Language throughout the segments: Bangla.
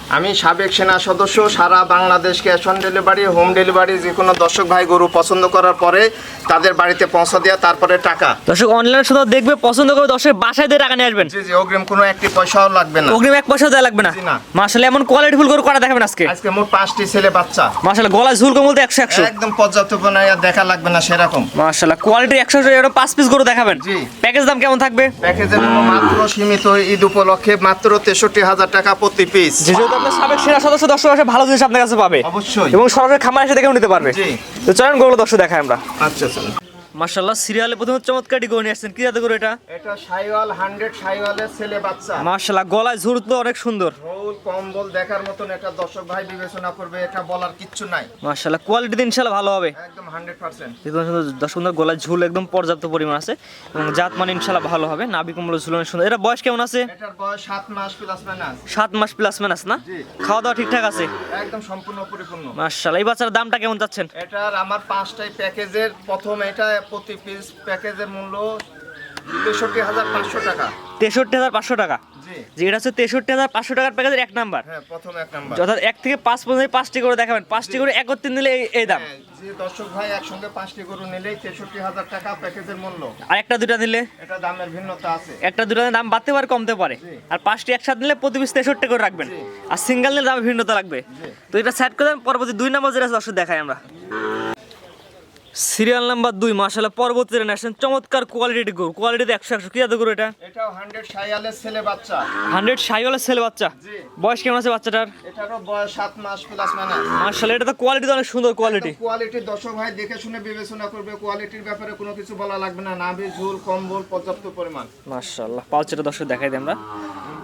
আমি সাবেক সেনা সদস্য, সারা Bangladesh cash on delivery, home delivery, যে কোনো দর্শক ভাই গরু পছন্দ করার পরে তাদের বাড়িতে পৌঁছা দেওয়া, তারপরে টাকা। দর্শক অনলাইনে শুধু দেখবে, পছন্দ করে দর্শকের বাসায় দিয়ে টাকা নিয়ে আসবেন। জি জি, অগ্রিম কোনো একটি পয়সাও লাগবে না। অগ্রিম এক পয়সাও দেওয়া লাগবে না। জি না। মাশাআল্লাহ, এমন কোয়ালিটি ফুল গরু করা দেখাবেন আজকে। আজকে মোট 5টি ছেলে বাচ্চা। মাশাআল্লাহ, গলায় ঝুল কম বলতে 100 একদম পর্যাপ্ত বানায়, দেখা লাগবে না সেরকম। মাশাআল্লাহ, কোয়ালিটি 100 এর 5 পিস গরু দেখাবেন। জি। প্যাকেজ দাম কেমন থাকবে? প্যাকেজের মূল্য মাত্র সীমিত, ঈদ উপলক্ষে মাত্র 63,000 টাকা প্রতি পিস। যেহেতু আপনার সাবেক সেনা সদস্য, দর্শক আসে ভালো জিনিস আপনার কাছে পাবে অবশ্যই। এবং সরাসরি খামার এসে দেখেও নিতে পারবে। জি। তো চলেন গরুগুলো দর্শক দেখাই আমরা। আচ্ছা চলুন। মাশাআল্লাহ, সিরিয়ালে প্রথমে চমৎকারটি গরু নিয়ে আসছেন। কি জাতের গরু এটা? এটা শাইওয়াল 100 শাইওয়ালের ছেলে বাচ্চা। মাশাআল্লাহ, গলায় ঝুল তো অনেক সুন্দর। ঝোল কম্বল দেখার মতন, এটা দর্শক ভাই বিবেচনা করবে, এটা বলার কিচ্ছু নাই। মাশাআল্লাহ, কোয়ালিটি ইনশাআল্লাহ ভালো হবে। একদম 100%। দেখুন দর্শক, গলায় ঝুল একদম পর্যাপ্ত পরিমাণ আছে এবং জাত মানে ইনশাআল্লাহ ভালো হবে। নাভি কম্বল ঝুল অনেক সুন্দর। এটা বয়স কেমন আছে? এটার বয়স 7 মাস প্লাস মাইনাস। 7 মাস প্লাস মাইনাস না? জি। খাওয়া দাওয়া ঠিকঠাক আছে? একদম সম্পূর্ণ পরিপূর্ণ। মাশাআল্লাহ, এই বাচ্চার দামটা কেমন চাচ্ছেন? এটার আমার 5টাই প্যাকেজের প্রথম, এটা প্রতি পিস প্যাকেজের মূল্য 63,500 টাকা। 63,500 টাকা। জি যে এটা হচ্ছে 63,500 টাকার প্যাকেজের এক নাম্বার। হ্যাঁ, প্রথম এক নাম্বার। অর্থাৎ 1 থেকে 5 পর্যন্ত 5টি করে দেখাবেন। 5টি করে একত্রে নিলে এই দাম। হ্যাঁ, যে দর্শক ভাই একসঙ্গে 5টি গরু নিলেই 63,000 টাকা প্যাকেজের মূল্য। আর একটা দুটা নিলে এটা দামের ভিন্নতা আছে। একটা দুটা দাম বাড়তে পারে, কমতে পারে। জি। আর 5টি একসাথে নিলে প্রতি পিস 63 করে রাখবেন। জি। আর সিঙ্গেল নিলে দামে ভিন্নতা লাগবে। জি। তো এটা সেট করে দেন। পরবর্তী 2 নম্বর যেটা দর্শক দেখাই আমরা। Serial number 2। মাশাআল্লাহ, পরবর্তী ন্যাশন চমৎকার কোয়ালিটি গরু। কোয়ালিটিতে 100 কি জাতের গরু এটা? এটাও 100 শাইওয়ালের ছেলে বাচ্চা। 100 শাইওয়ালের ছেলে বাচ্চা। জি। বয়স কেমন আছে বাচ্চাটার? এটারও বয়স 7 মাস প্লাস মাইনাস। মাশাআল্লাহ, এটা তো কোয়ালিটি অনেক সুন্দর কোয়ালিটি। কোয়ালিটি দর্শক ভাই দেখে শুনে বিবেচনা করবে, কোয়ালিটির ব্যাপারে কোনো কিছু বলা লাগবে না। নাভি ঝোল কম্বল পর্যাপ্ত পরিমাণ। মাশাআল্লাহ, পাউচটা দর্শক দেখাই দিই আমরা।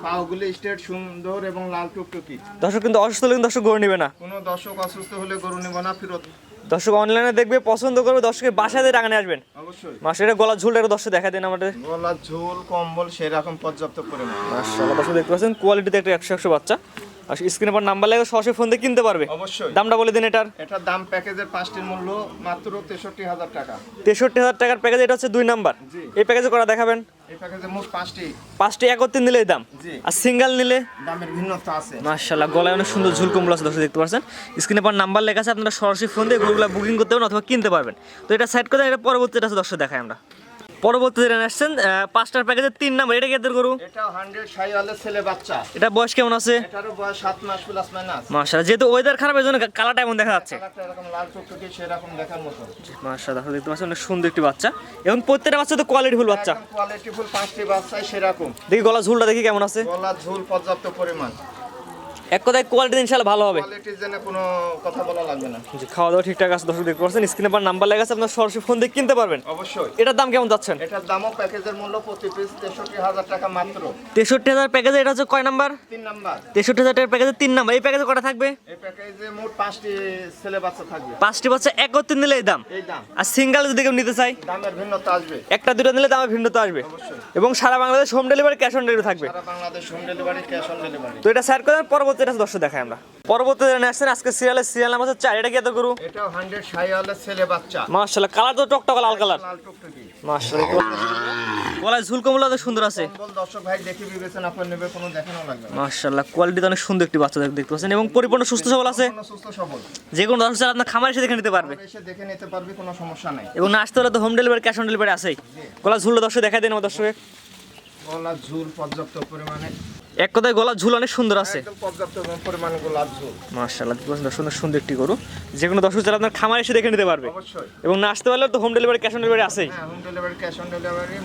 পাগুলি স্ট্রেট সুন্দর এবং লাল টুকটুকি। দর্শক কিন্তু অসুস্থ হলে কিন্তু দর্শক গরু নেবে না। কোনো দর্শক অসুস্থ হলে গরু নেব না, ফেরত। দর্শক অনলাইনে দেখবে, পছন্দ করবে, দর্শকের বাসায় দিয়ে টাকা নিয়ে আসবেন। অবশ্যই। মাশাআল্লাহ, গলা ঝুলটা একটু দর্শক দেখাই দিন আমাদের। গলার ঝোল কম্বল সেরকম পর্যাপ্ত পরিমাণ। মাশাআল্লাহ, দর্শক দেখতে পাচ্ছেন কোয়ালিটিতে একটা 100 বাচ্চা। আর স্ক্রিনে পর নাম্বার লাগে, সরাসরি ফোন দিয়ে কিনতে পারবে। অবশ্যই। দামটা বলে দিন এটার। এটার দাম প্যাকেজের 5টির মূল্য মাত্র 63,000 টাকা। 63,000 টাকার প্যাকেজ। এটা হচ্ছে 2 নাম্বার। জি। এই প্যাকেজে করা দেখাবেন। এই প্যাকেজে মোট 5টি। 5টি একত্রে নিলে এই দাম। জি। আর সিঙ্গেল নিলে দামের ভিন্নতা আছে। মাশাআল্লাহ, গলায় অনেক সুন্দর ঝুল কম্বল আছে দর্শক দেখতে পাচ্ছেন। স্ক্রিনে পর নাম্বার লেখা আছে, আপনারা সরাসরি ফোন দিয়ে গরুগুলো বুকিং করতে পারবেন অথবা কিনতে পারবেন। তো এটা সাইড করে এটা পরবর্তীটা আছে দর্শক দেখাই আমরা। পরবর্তী যেটা আসছেন 5টার প্যাকেজের 3 নাম্বার। এটা কি এদের গরু? এটাও 100 শাইওয়ালের ছেলে বাচ্চা। এটা বয়স কেমন আছে? এটারও বয়স 7 মাস প্লাস মাইনাস। মাশাআল্লাহ, যেহেতু ওয়েদার খারাপ এর জন্য কালারটা এমন দেখা যাচ্ছে। কালারটা এরকম লাল টুকটুকি সেরকম দেখার মতো। মাশাআল্লাহ, দেখতে পাচ্ছেন অনেক সুন্দর একটি বাচ্চা এবং প্রত্যেকটা বাচ্চা তো কোয়ালিটি ফুল বাচ্চা। একদম কোয়ালিটিফুল 5টি বাচ্চাই সেরকম। দেখি গলা ঝুলটা দেখি কেমন আছে। গলার ঝোল পর্যাপ্ত পরিমাণ। এক কথায় কোয়ালিটি ইনশাআল্লাহ ভালো হবে। কোয়ালিটির জন্য কোনো কথা বলা লাগবে না। জি, খাওয়া দাওয়া ঠিকঠাক আছে দর্শক দেখতে পাচ্ছেন। স্ক্রিনে পর নাম্বার লেখা আছে, আপনারা সরাসরি ফোন দিয়ে কিনতে পারবেন। অবশ্যই। এটার দাম কেমন যাচ্ছেন? এটার দামও প্যাকেজের মূল্য প্রতি পিস 63,000 টাকা মাত্র। 63,000 প্যাকেজে। এটা হচ্ছে কয় নাম্বার? 3 নাম্বার। 63,000 টাকার প্যাকেজে 3 নাম্বার। এই প্যাকেজে কটা থাকবে? এই প্যাকেজে মোট 5টি ছেলে বাচ্চা থাকবে। 5টি বাচ্চা একত্রে নিলে এই দাম। এই দাম। আর সিঙ্গেল যদি কেউ নিতে চাই, দামের ভিন্নতা আসবে। একটা দুটো নিলে দামে ভিন্নতা আসবে। অবশ্যই। এবং সারা Bangladesh home delivery, cash on delivery থাকবে। সারা Bangladesh home delivery, cash on delivery. তো এটা স্যার করেন। পরবর্তীটা দর্শক দেখাই আমরা। পরবর্তী যেটা আসছেন আজকে সিরিয়াল নাম্বার 4। এটা কি এত গরু? এটাও 100 শাইওয়ালের ছেলে বাচ্চা। মাশাআল্লাহ, কালার তো টকটক লাল কালার। লাল টুকটুকি। মাশাআল্লাহ, গলায় ঝুল কমলা তো সুন্দর আছে। কম্বল দর্শক ভাই দেখে বিবেচনা করে নেবে, কোনো দেখানো লাগবে না। মাশাআল্লাহ, কোয়ালিটি অনেক সুন্দর একটি বাচ্চা দেখতে পাচ্ছেন এবং পরিপূর্ণ সুস্থ সবল আছে। কোনো সুস্থ সবল। যে কোনো দর্শক আপনার খামার এসে দেখে নিতে পারবে এসে দেখে নিতে পারবে, কোনো সমস্যা নাই। এবং না আসতে হলে তো home delivery, cash on delivery আছেই। গলা ঝুল দর্শক দেখাই দেন আমার দর্শকে। গলার ঝোল পর্যাপ্ত পরিমাণে। এক কথায় গলা ঝুল অনেক সুন্দর আছে। একদম পর্যাপ্ত পরিমাণে গলার ঝোল। মাশাআল্লাহ, সুন্দর সুন্দর একটি গরু। যে কোনো দর্শক চাইলে আপনার খামার এসে দেখে নিতে পারবে অবশ্যই। এবং না আসতে পারলে তো home delivery, cash on delivery আছেই। হ্যাঁ, home delivery, cash on delivery.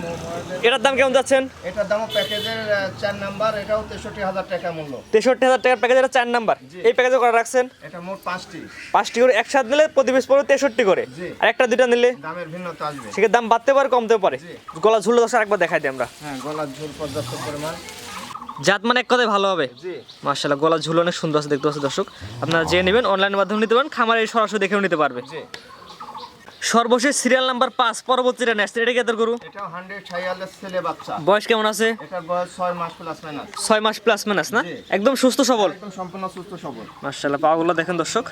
এটার দাম কেমন যাচ্ছেন? এটার দামও প্যাকেজের 4 নাম্বার। এটাও 63,000 টাকা মূল্য। 63,000 টাকার প্যাকেজ। এটা 4 নাম্বার। এই প্যাকেজে করে রাখছেন এটা মোট 5টি। 5টি করে একসাথে নিলে প্রতি পিস পড়বে 63 করে। জি। আর একটা দুটা নিলে দামের ভিন্নতা আসবে। সেটার দাম বাড়তে পারে, কমতেও পারে। জি। গলা ঝুল দর্শক একবার দেখাই দিই আমরা। হ্যাঁ, গলার ঝোল পর্যাপ্ত পরিমাণ। জাত মানে এক কথায় ভালো হবে। জি। মাশাআল্লাহ, গলা ঝুল অনেক সুন্দর আছে দেখতে পাচ্ছেন দর্শক। আপনারা যে নেবেন অনলাইনের মাধ্যমে নিতে পারেন, খামারে সরাসরি দেখেও নিতে পারবে। জি। সর্বশেষ সিরিয়াল নাম্বার 5। পরবর্তীটা নেক্সট। এটা কি এত গরু? এটাও 100 শাইওয়ালের ছেলে বাচ্চা। বয়স কেমন আছে? এটার বয়স 6 মাস প্লাস মাইনাস। 6 মাস প্লাস মাইনাস না? জি। একদম সুস্থ সবল। একদম সম্পূর্ণ সুস্থ সবল। মাশাআল্লাহ, পাগুলো দেখেন দর্শক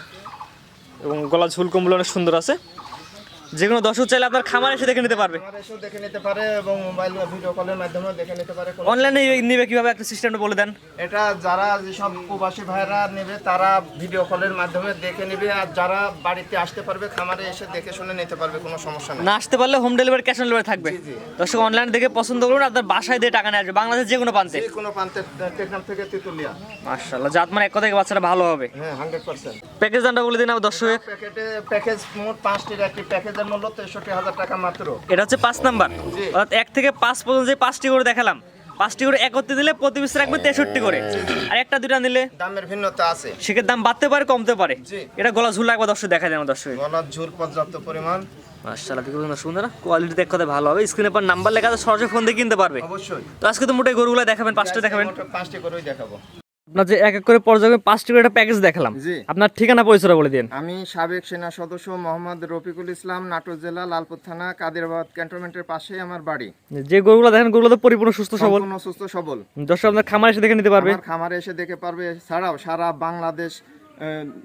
এবং গলা ঝুল কম্বল অনেক সুন্দর আছে। যে কোনো দর্শক চাইলে আপনার খামার এসে দেখে নিতে পারবে, আমার এসেও দেখে নিতে পারে এবং মোবাইল বা ভিডিও কলের মাধ্যমেও দেখে নিতে পারে। অনলাইনে নিবে কিভাবে একটা সিস্টেমটা বলে দেন। এটা যারা যেসব প্রবাসী ভাইরা নেবে তারা ভিডিও কলের মাধ্যমে দেখে নেবে, আর যারা বাড়িতে আসতে পারবে খামারে এসে দেখে শুনে নিতে পারবে, কোনো সমস্যা নেই। না আসতে পারলে home delivery, cash on delivery থাকবে। জি, জি। দর্শক অনলাইন দেখে পছন্দ করুন, আপনার বাসায় দিয়ে টাকা নিয়ে আসবে, বাংলাদেশ যে কোনো প্রান্তে। যে কোনো প্রান্তে, টেকনাফ থেকে তেতুলিয়া। মাশাআল্লাহ, জাত মানে এক কথায় বাচ্চাটা ভালো হবে। হ্যাঁ, 100%। প্যাকেজ দামটা বলে দিন আমার দর্শক। প্যাকেজ মোট 5টির একটি প্যাকেজের মূল্য 63,000 টাকা মাত্র। এটা হচ্ছে 5 নাম্বার, জি। অর্থাৎ 1 থেকে 5 পর্যন্ত যে 5টি করে দেখালাম, 5টি করে একত্রে দিলে প্রতি পিস রাখবে 63 করে, আর একটা দুটা নিলে দামের ভিন্নতা আছে, সেক্ষেত্রে দাম বাড়তে পারে কমতে পারে। জি। এটা গলা ঝুল একবার দর্শক দেখা যায় আমার দর্শক। গলার ঝুল পর্যাপ্ত পরিমাণ। মাশাআল্লাহ, দেখুন সুন্দর, কোয়ালিটি এক কথায় ভালো হবে। স্ক্রিনে পর নাম্বার লেখা আছে, সরাসরি ফোন দিয়ে কিনতে পারবে। অবশ্যই। তো আজকে তো মোটে গরুগুলো দেখাবেন, 5টা দেখাবেন। মোট 5টি করেই দেখাবো। আপনার যে এক এক করে পর্যায়ে 5টি করে একটা প্যাকেজ দেখালাম, জি। আপনার ঠিকানা পরিচয় বলে দিন। আমি সাবেক সেনা সদস্য মোহাম্মদ রফিকুল ইসলাম, নাটোর জেলা লালপুর থানা কাদিরাবাদ ক্যান্টনমেন্টের পাশেই আমার বাড়ি। যে গরুগুলো দেখেন গরুগুলো তো পরিপূর্ণ সুস্থ সবল, সম্পূর্ণ সুস্থ সবল। দর্শক আপনার খামার এসে দেখে নিতে পারবে। আমার খামারে এসে দেখে পারবে, ছাড়াও সারা বাংলাদেশ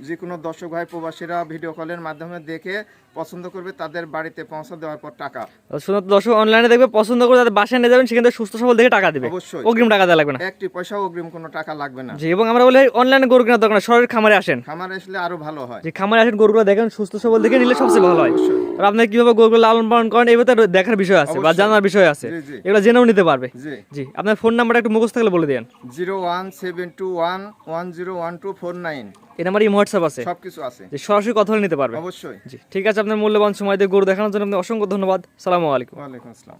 যে কোনো দর্শক ভাই প্রবাসীরা ভিডিও কলের মাধ্যমে দেখে পছন্দ করবে, তাদের বাড়িতে পৌঁছে দেওয়ার পর টাকা। শুধু দর্শক অনলাইনে দেখবে, পছন্দ করে তাদের বাসায় নিয়ে যাবেন, সেখান থেকে সুস্থ সবল দেখে টাকা দিবে। অবশ্যই। অগ্রিম টাকা দেওয়া লাগবে না। একটি পয়সাও অগ্রিম কোনো টাকা লাগবে না। জি, এবং আমরা বলি অনলাইনে গরু কেনার দরকার না, সরাসরি খামারে আসেন। খামারে আসলে আরো ভালো হয়। যে খামারে আসেন, গরুগুলো দেখেন সুস্থ সবল দেখে নিলে সবচেয়ে ভালো হয়। অবশ্যই। আর আপনি কিভাবে গরুগুলো লালন পালন করেন এই ব্যাপারে দেখার বিষয় আছে বা অবশ্যই। জানার বিষয় আছে, জি, জি। এগুলো জেনেও নিতে পারবে। জি। জি, আপনার ফোন নাম্বারটা একটু মুখস্থ থাকলে বলে দেন। 01721101249। এই নাম্বারে হোয়াটসঅ্যাপ আছে, সবকিছু আছে। যে সরাসরি কথা বলে নিতে পারবে। অবশ্যই। জি, ঠিক আছে, আপনার মূল্যবান সময় দিয়ে গরু দেখানোর জন্য আপনাকে অসংখ্য ধন্যবাদ। সালামু আলাইকুম। ওয়ালাইকুম আসসালাম।